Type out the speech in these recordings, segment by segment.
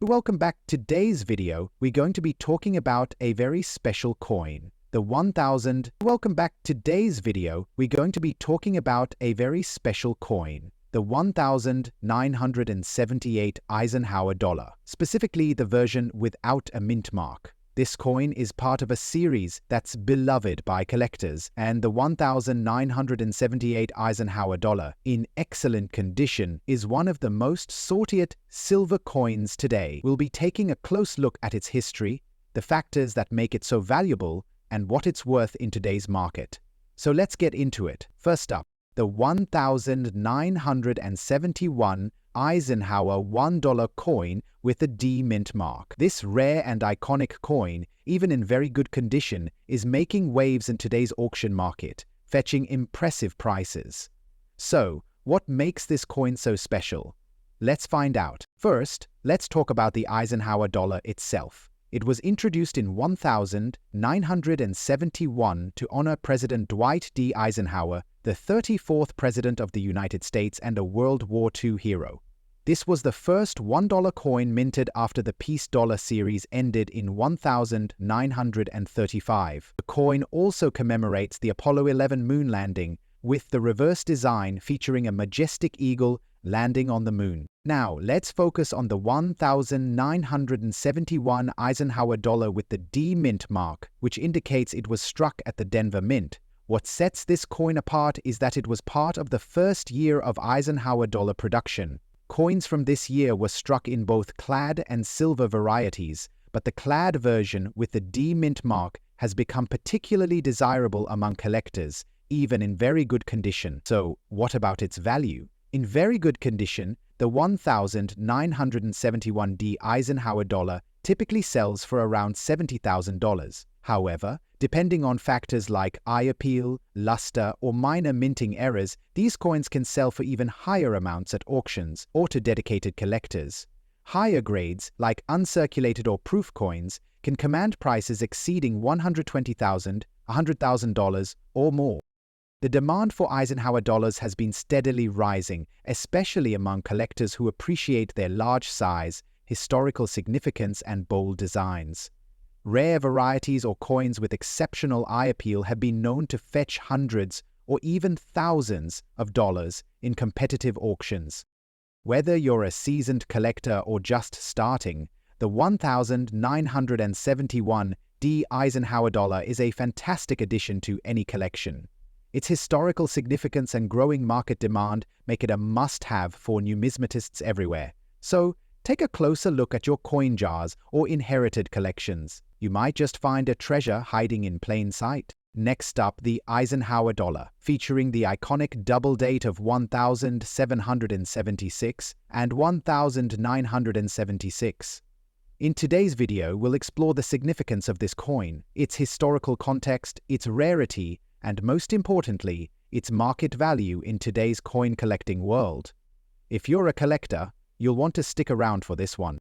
Welcome back. Today's video, we're going to be talking about a very special coin, the 1000. Welcome back. Today's video, we're going to be talking about a very special coin, the 1978 Eisenhower dollar, specifically the version without a mint mark. This coin is part of a series that's beloved by collectors, and the 1978 Eisenhower dollar, in excellent condition, is one of the most sought-after silver coins today. We'll be taking a close look at its history, the factors that make it so valuable, and what it's worth in today's market. So let's get into it. First up, the 1971 Eisenhower $1 coin with a D mint mark. This rare and iconic coin, even in very good condition, is making waves in today's auction market, fetching impressive prices. So, what makes this coin so special? Let's find out. First, let's talk about the Eisenhower dollar itself. It was introduced in 1971 to honor President Dwight D. Eisenhower, the 34th President of the United States and a World War II hero. This was the first $1 coin minted after the Peace Dollar series ended in 1935. The coin also commemorates the Apollo 11 moon landing, with the reverse design featuring a majestic eagle landing on the moon. Now, let's focus on the 1971 Eisenhower dollar with the D mint mark, which indicates it was struck at the Denver Mint. What sets this coin apart is that it was part of the first year of Eisenhower dollar production. Coins from this year were struck in both clad and silver varieties, but the clad version with the D mint mark has become particularly desirable among collectors, even in very good condition. So, what about its value? In very good condition, the 1971 D Eisenhower dollar typically sells for around $70,000. However, depending on factors like eye appeal, luster, or minor minting errors, these coins can sell for even higher amounts at auctions or to dedicated collectors. Higher grades, like uncirculated or proof coins, can command prices exceeding $120,000, $100,000, or more. The demand for Eisenhower dollars has been steadily rising, especially among collectors who appreciate their large size, historical significance, and bold designs. Rare varieties or coins with exceptional eye appeal have been known to fetch hundreds or even thousands of dollars in competitive auctions. Whether you're a seasoned collector or just starting, the 1971 D Eisenhower dollar is a fantastic addition to any collection. Its historical significance and growing market demand make it a must-have for numismatists everywhere. So, take a closer look at your coin jars or inherited collections. You might just find a treasure hiding in plain sight. Next up, the Eisenhower dollar, featuring the iconic double date of 1776 and 1976. In today's video, we'll explore the significance of this coin, its historical context, its rarity, and most importantly, its market value in today's coin collecting world. If you're a collector, you'll want to stick around for this one.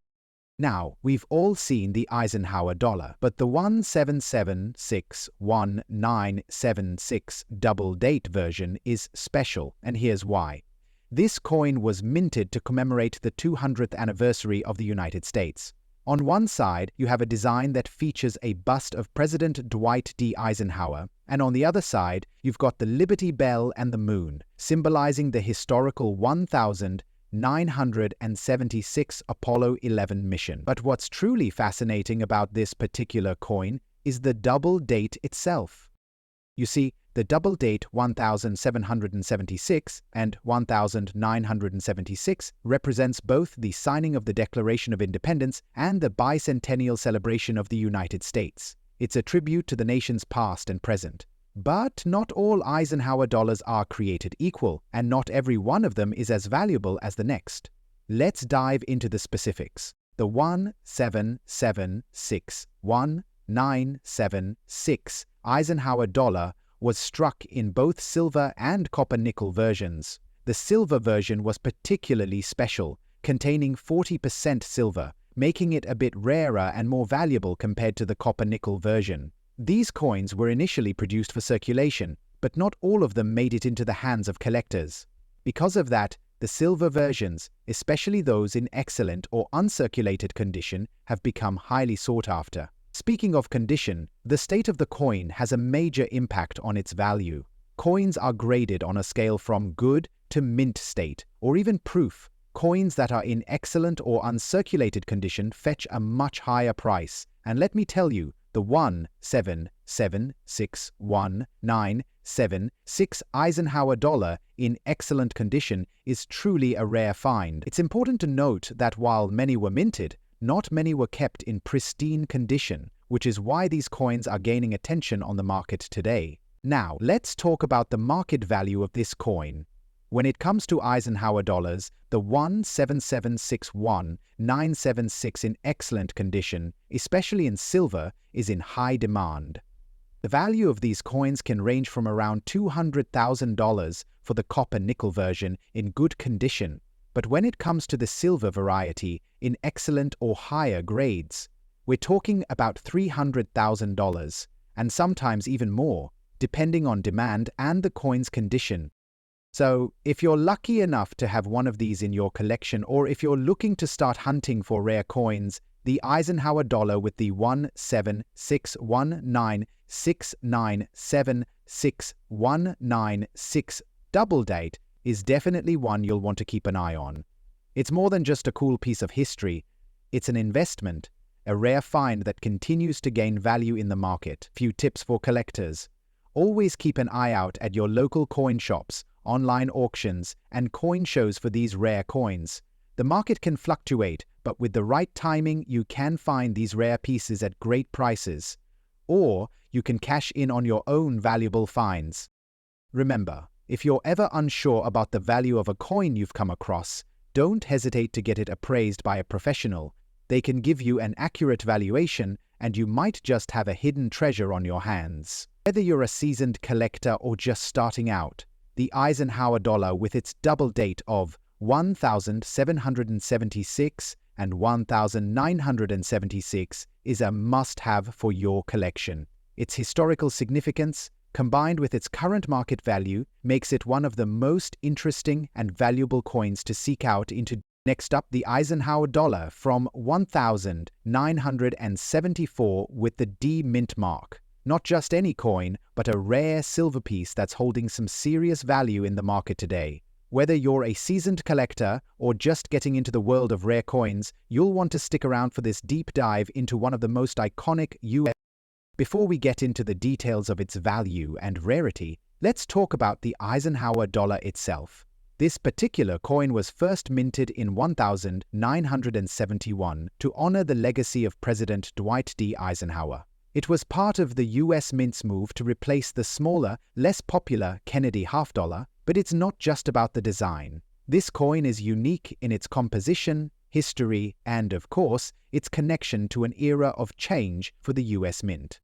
Now, we've all seen the Eisenhower dollar, but the 17761976 double date version is special, and here's why. This coin was minted to commemorate the 200th anniversary of the United States. On one side, you have a design that features a bust of President Dwight D. Eisenhower, and on the other side, you've got the Liberty Bell and the moon, symbolizing the historical 1976 Apollo 11 mission. But what's truly fascinating about this particular coin is the double date itself. You see, the double date 1776 and 1976 represents both the signing of the Declaration of Independence and the bicentennial celebration of the United States. It's a tribute to the nation's past and present. But not all Eisenhower dollars are created equal, and not every one of them is as valuable as the next. Let's dive into the specifics. The 1976 Eisenhower dollar was struck in both silver and copper-nickel versions. The silver version was particularly special, containing 40% silver, making it a bit rarer and more valuable compared to the copper-nickel version. These coins were initially produced for circulation, but not all of them made it into the hands of collectors. Because of that, the silver versions, especially those in excellent or uncirculated condition, have become highly sought after. Speaking of condition, the state of the coin has a major impact on its value. Coins are graded on a scale from good to mint state, or even proof. Coins that are in excellent or uncirculated condition fetch a much higher price. And let me tell you, the 1776197 Eisenhower dollar in excellent condition is truly a rare find. It's important to note that while many were minted, not many were kept in pristine condition, which is why these coins are gaining attention on the market today. Now, let's talk about the market value of this coin. When it comes to Eisenhower dollars, the 17761,976 in excellent condition, especially in silver, is in high demand. The value of these coins can range from around $200,000 for the copper-nickel version in good condition, but when it comes to the silver variety in excellent or higher grades, we're talking about $300,000, and sometimes even more, depending on demand and the coin's condition. So, if you're lucky enough to have one of these in your collection, or if you're looking to start hunting for rare coins, the Eisenhower dollar with the 1761969761996 double date is definitely one you'll want to keep an eye on. It's more than just a cool piece of history, it's an investment, a rare find that continues to gain value in the market. Few tips for collectors. Always keep an eye out at your local coin shops, online auctions, and coin shows for these rare coins. The market can fluctuate, but with the right timing, you can find these rare pieces at great prices. Or you can cash in on your own valuable finds. Remember, if you're ever unsure about the value of a coin you've come across, don't hesitate to get it appraised by a professional. They can give you an accurate valuation, and you might just have a hidden treasure on your hands. Whether you're a seasoned collector or just starting out, the Eisenhower dollar with its double date of 1776 and 1976 is a must-have for your collection. Its historical significance, combined with its current market value, makes it one of the most interesting and valuable coins to seek out into. Next up, the Eisenhower dollar from 1974 with the D mint mark. Not just any coin, but a rare silver piece that's holding some serious value in the market today. Whether you're a seasoned collector or just getting into the world of rare coins, you'll want to stick around for this deep dive into one of the most iconic US. Before we get into the details of its value and rarity, let's talk about the Eisenhower dollar itself. This particular coin was first minted in 1971 to honor the legacy of President Dwight D. Eisenhower. It was part of the US Mint's move to replace the smaller, less popular Kennedy half dollar, but it's not just about the design. This coin is unique in its composition, history, and, of course, its connection to an era of change for the US Mint.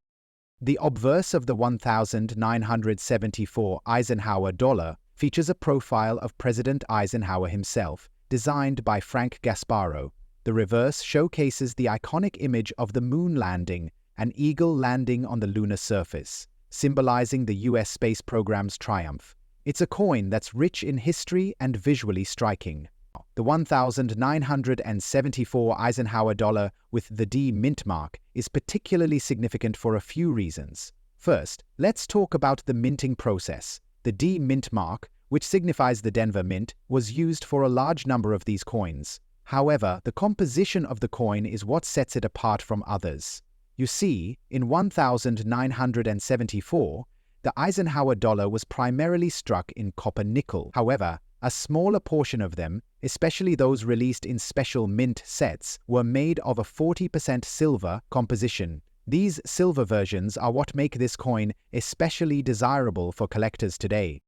The obverse of the 1974 Eisenhower dollar features a profile of President Eisenhower himself, designed by Frank Gasparro. The reverse showcases the iconic image of the moon landing, an eagle landing on the lunar surface, symbolizing the US space program's triumph. It's a coin that's rich in history and visually striking. The 1974 Eisenhower dollar with the D mint mark is particularly significant for a few reasons. First, let's talk about the minting process. The D mint mark, which signifies the Denver Mint, was used for a large number of these coins. However, the composition of the coin is what sets it apart from others. You see, in 1974, the Eisenhower dollar was primarily struck in copper-nickel. However, a smaller portion of them, especially those released in special mint sets, were made of a 40% silver composition. These silver versions are what make this coin especially desirable for collectors today.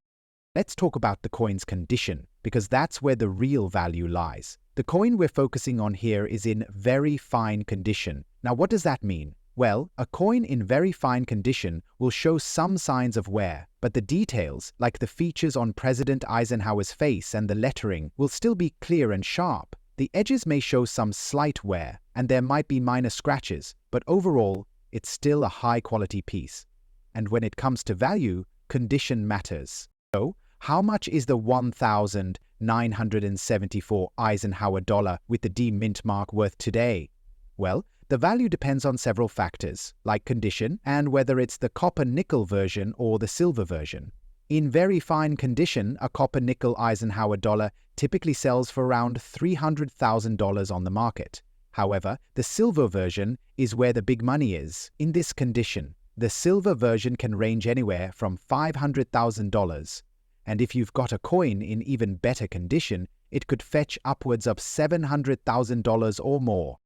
Let's talk about the coin's condition, because that's where the real value lies. The coin we're focusing on here is in very fine condition. Now, what does that mean? Well, a coin in very fine condition will show some signs of wear, but the details, like the features on President Eisenhower's face and the lettering, will still be clear and sharp. The edges may show some slight wear, and there might be minor scratches, but overall, it's still a high-quality piece. And when it comes to value, condition matters. So, how much is the 1974 $1,974 Eisenhower dollar with the D mint mark worth today? Well, the value depends on several factors, like condition and whether it's the copper-nickel version or the silver version. In very fine condition, a copper-nickel Eisenhower dollar typically sells for around $300,000 on the market. However, the silver version is where the big money is. In this condition, the silver version can range anywhere from $500,000. And if you've got a coin in even better condition, it could fetch upwards of $700,000 or more.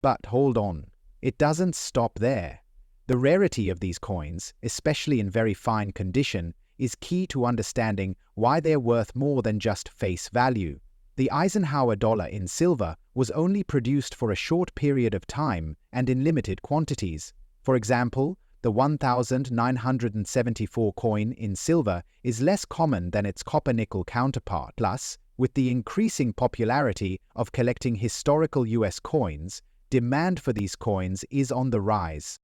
But hold on, it doesn't stop there. The rarity of these coins, especially in very fine condition, is key to understanding why they're worth more than just face value. The Eisenhower dollar in silver was only produced for a short period of time and in limited quantities. For example, the 1974 coin in silver is less common than its copper-nickel counterpart. Plus, with the increasing popularity of collecting historical US coins, demand for these coins is on the rise.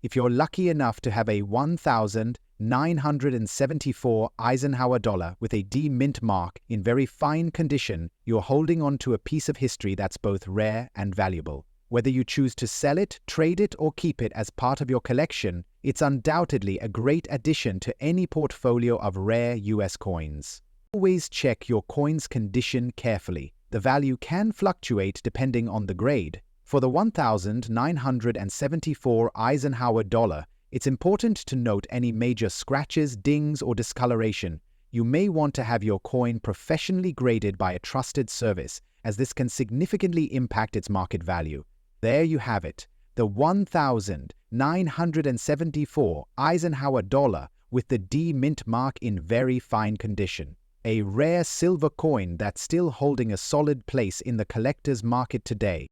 If you're lucky enough to have a 1974 Eisenhower dollar with a D mint mark in very fine condition, you're holding on to a piece of history that's both rare and valuable. Whether you choose to sell it, trade it, or keep it as part of your collection, it's undoubtedly a great addition to any portfolio of rare US coins. Always check your coin's condition carefully. The value can fluctuate depending on the grade. For the 1974 Eisenhower dollar, it's important to note any major scratches, dings, or discoloration. You may want to have your coin professionally graded by a trusted service, as this can significantly impact its market value. There you have it, the 1974 Eisenhower dollar with the D mint mark in very fine condition. A rare silver coin that's still holding a solid place in the collector's market today.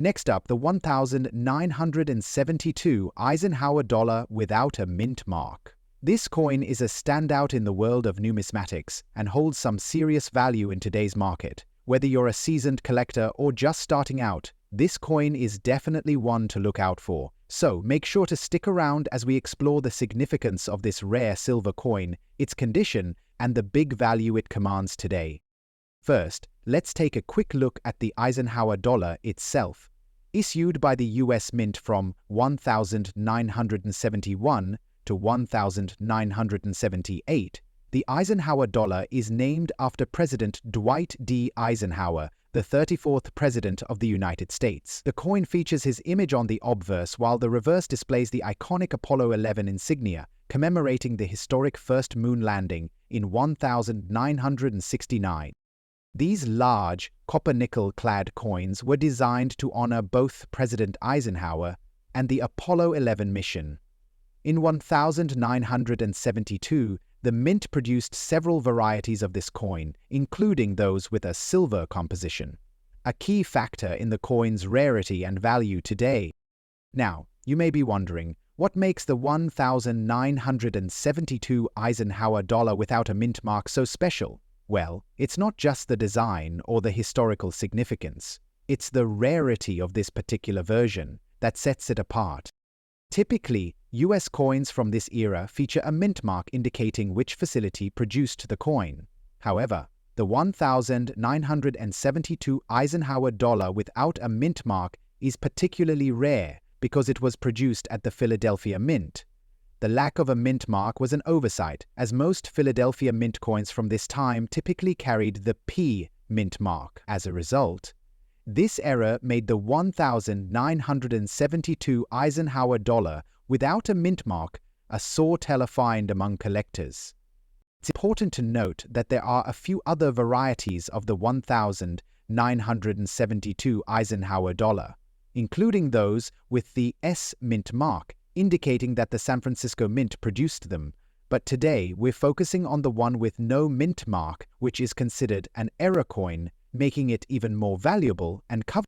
Next up, the 1972 Eisenhower dollar without a mint mark. This coin is a standout in the world of numismatics and holds some serious value in today's market. Whether you're a seasoned collector or just starting out, this coin is definitely one to look out for. So make sure to stick around as we explore the significance of this rare silver coin, its condition, and the big value it commands today. First, let's take a quick look at the Eisenhower dollar itself. Issued by the US Mint from 1971 to 1978, the Eisenhower dollar is named after President Dwight D. Eisenhower, the 34th President of the United States. The coin features his image on the obverse, while the reverse displays the iconic Apollo 11 insignia, commemorating the historic first moon landing in 1969. These large, copper-nickel-clad coins were designed to honor both President Eisenhower and the Apollo 11 mission. In 1972, the Mint produced several varieties of this coin, including those with a silver composition, a key factor in the coin's rarity and value today. Now, you may be wondering, what makes the 1972 Eisenhower dollar without a mint mark so special? Well, it's not just the design or the historical significance. It's the rarity of this particular version that sets it apart. Typically, US coins from this era feature a mint mark indicating which facility produced the coin. However, the 1972 Eisenhower dollar without a mint mark is particularly rare because it was produced at the Philadelphia Mint. The lack of a mint mark was an oversight, as most Philadelphia Mint coins from this time typically carried the P mint mark. As a result, this error made the 1972 Eisenhower dollar without a mint mark a sore-teller find among collectors. It's important to note that there are a few other varieties of the 1972 Eisenhower dollar, including those with the S mint mark, indicating that the San Francisco Mint produced them. But today, we're focusing on the one with no mint mark, which is considered an error coin, making it even more valuable and covered.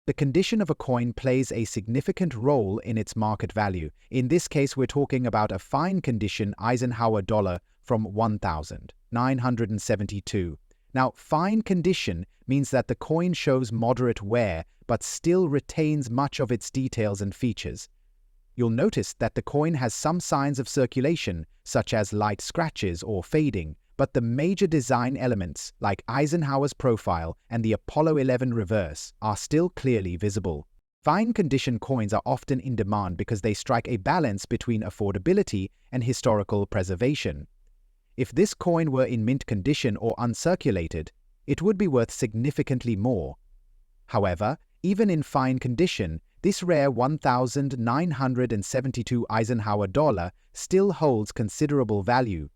The condition of a coin plays a significant role in its market value. In this case, we're talking about a fine condition Eisenhower dollar from 1972. Now, fine condition means that the coin shows moderate wear, but still retains much of its details and features. You'll notice that the coin has some signs of circulation, such as light scratches or fading, but the major design elements, like Eisenhower's profile and the Apollo 11 reverse, are still clearly visible. Fine condition coins are often in demand because they strike a balance between affordability and historical preservation. If this coin were in mint condition or uncirculated, it would be worth significantly more. However, even in fine condition, this rare 1972 Eisenhower dollar still holds considerable value.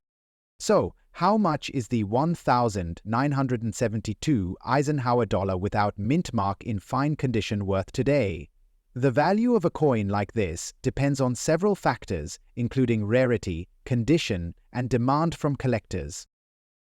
So, how much is the 1972 Eisenhower dollar without mint mark in fine condition worth today? The value of a coin like this depends on several factors, including rarity, condition, and demand from collectors.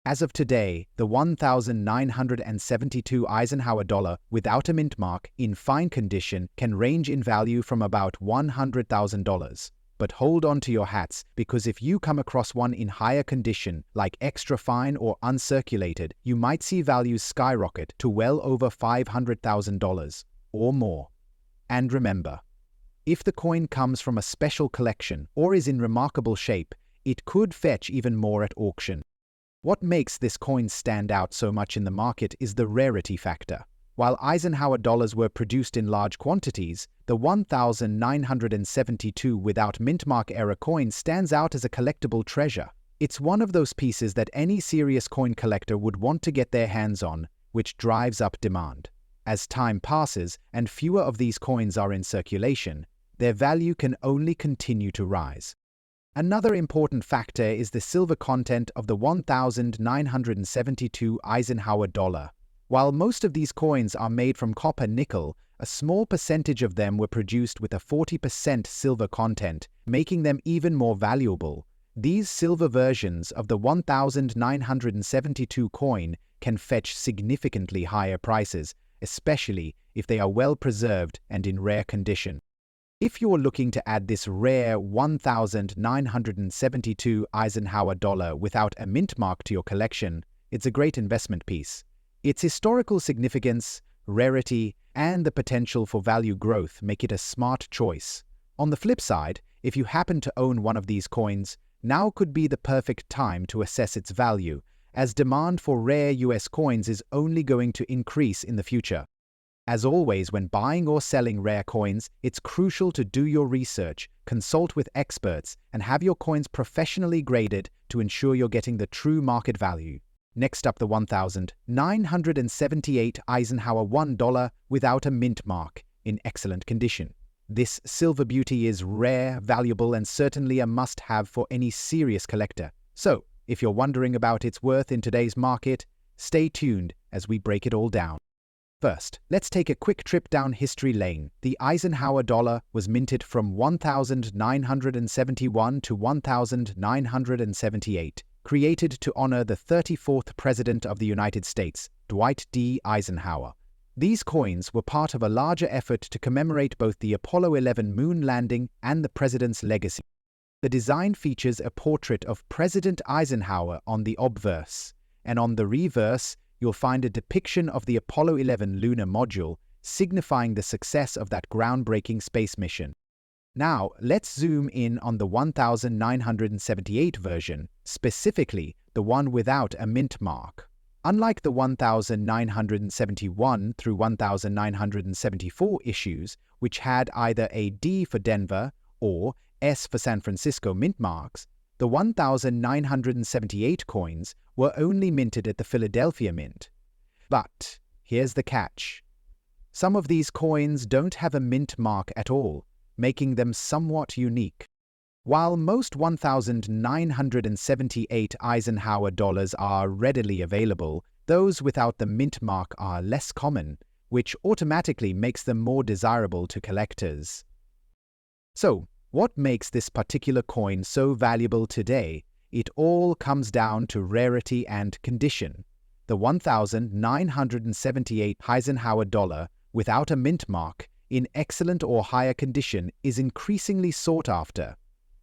As of today, the 1972 Eisenhower dollar without a mint mark in fine condition can range in value from about $100,000. But hold on to your hats, because if you come across one in higher condition, like extra fine or uncirculated, you might see values skyrocket to well over $500,000 or more. And remember, if the coin comes from a special collection or is in remarkable shape, it could fetch even more at auction. What makes this coin stand out so much in the market is the rarity factor. While Eisenhower dollars were produced in large quantities, the 1972 without mint mark era coin stands out as a collectible treasure. It's one of those pieces that any serious coin collector would want to get their hands on, which drives up demand. As time passes and fewer of these coins are in circulation, their value can only continue to rise. Another important factor is the silver content of the 1972 Eisenhower dollar. While most of these coins are made from copper-nickel, a small percentage of them were produced with a 40% silver content, making them even more valuable. These silver versions of the 1972 coin can fetch significantly higher prices, especially if they are well preserved and in rare condition. If you're looking to add this rare 1972 Eisenhower dollar without a mint mark to your collection, it's a great investment piece. Its historical significance, rarity, and the potential for value growth make it a smart choice. On the flip side, if you happen to own one of these coins, now could be the perfect time to assess its value, as demand for rare US coins is only going to increase in the future. As always, when buying or selling rare coins, it's crucial to do your research, consult with experts, and have your coins professionally graded to ensure you're getting the true market value. Next up, the 1978 Eisenhower $1 without a mint mark, in excellent condition. This silver beauty is rare, valuable, and certainly a must-have for any serious collector. So, if you're wondering about its worth in today's market, stay tuned as we break it all down. First, let's take a quick trip down history lane. The Eisenhower dollar was minted from 1971 to 1978, created to honor the 34th President of the United States, Dwight D. Eisenhower. These coins were part of a larger effort to commemorate both the Apollo 11 moon landing and the president's legacy. The design features a portrait of President Eisenhower on the obverse, and on the reverse, you'll find a depiction of the Apollo 11 lunar module, signifying the success of that groundbreaking space mission. Now, let's zoom in on the 1978 version, specifically the one without a mint mark. Unlike the 1971 through 1974 issues, which had either a D for Denver or S for San Francisco mint marks, the 1978 coins were only minted at the Philadelphia Mint. But here's the catch. Some of these coins don't have a mint mark at all, making them somewhat unique. While most 1978 Eisenhower dollars are readily available, those without the mint mark are less common, which automatically makes them more desirable to collectors. So, what makes this particular coin so valuable today? It all comes down to rarity and condition. The 1978 Eisenhower dollar without a mint mark in excellent or higher condition is increasingly sought after.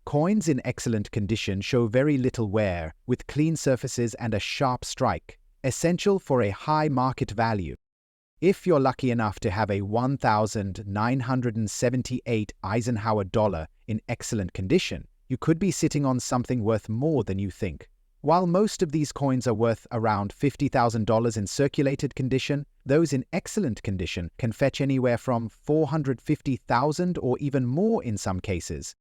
Coins in excellent condition show very little wear, with clean surfaces and a sharp strike, essential for a high market value. If you're lucky enough to have a 1978 Eisenhower dollar in excellent condition, you could be sitting on something worth more than you think. While most of these coins are worth around $50,000 in circulated condition, those in excellent condition can fetch anywhere from $450,000 or even more in some cases.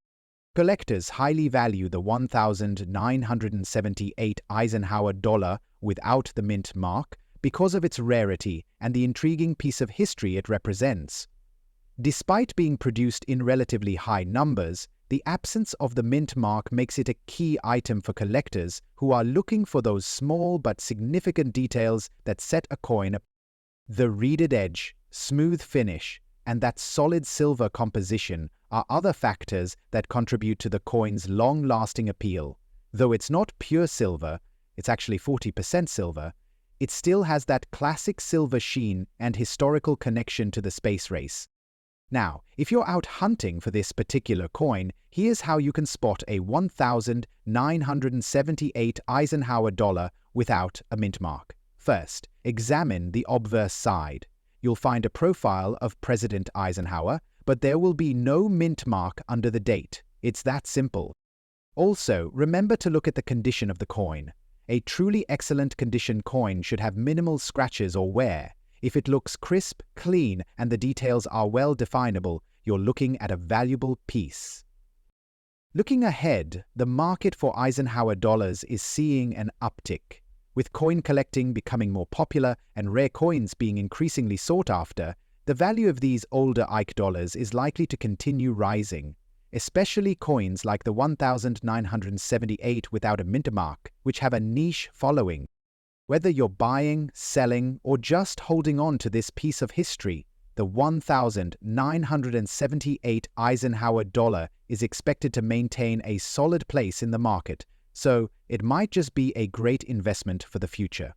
Collectors highly value the 1,978 Eisenhower dollar without the mint mark because of its rarity and the intriguing piece of history it represents. Despite being produced in relatively high numbers, the absence of the mint mark makes it a key item for collectors who are looking for those small but significant details that set a coin apart. The reeded edge, smooth finish, and that solid silver composition are other factors that contribute to the coin's long-lasting appeal. Though it's not pure silver, it's actually 40% silver, it still has that classic silver sheen and historical connection to the space race. Now, if you're out hunting for this particular coin, here's how you can spot a 1,978 Eisenhower dollar without a mint mark. First, examine the obverse side. You'll find a profile of President Eisenhower, but there will be no mint mark under the date. It's that simple. Also, remember to look at the condition of the coin. A truly excellent condition coin should have minimal scratches or wear. If it looks crisp, clean, and the details are well definable, you're looking at a valuable piece. Looking ahead, the market for Eisenhower dollars is seeing an uptick. With coin collecting becoming more popular and rare coins being increasingly sought after, the value of these older Ike dollars is likely to continue rising, especially coins like the 1,978 without a mint mark, which have a niche following. Whether you're buying, selling, or just holding on to this piece of history, the 1,978 Eisenhower dollar is expected to maintain a solid place in the market, so it might just be a great investment for the future.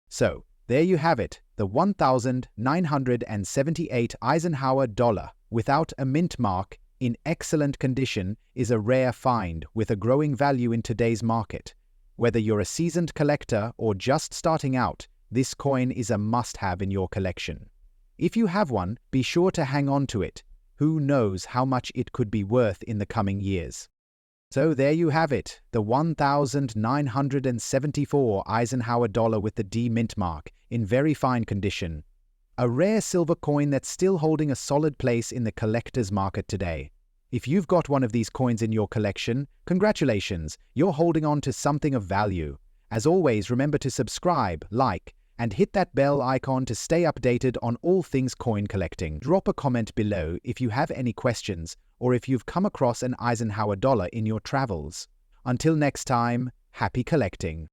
So, there you have it, the 1,978 Eisenhower dollar without a mint mark in excellent condition is a rare find with a growing value in today's market. Whether you're a seasoned collector or just starting out, this coin is a must-have in your collection. If you have one, be sure to hang on to it. Who knows how much it could be worth in the coming years. So there you have it, the 1,974 Eisenhower dollar with the D mint mark in very fine condition. A rare silver coin that's still holding a solid place in the collector's market today. If you've got one of these coins in your collection, congratulations, you're holding on to something of value. As always, remember to subscribe, like, and hit that bell icon to stay updated on all things coin collecting. Drop a comment below if you have any questions or if you've come across an Eisenhower dollar in your travels. Until next time, happy collecting.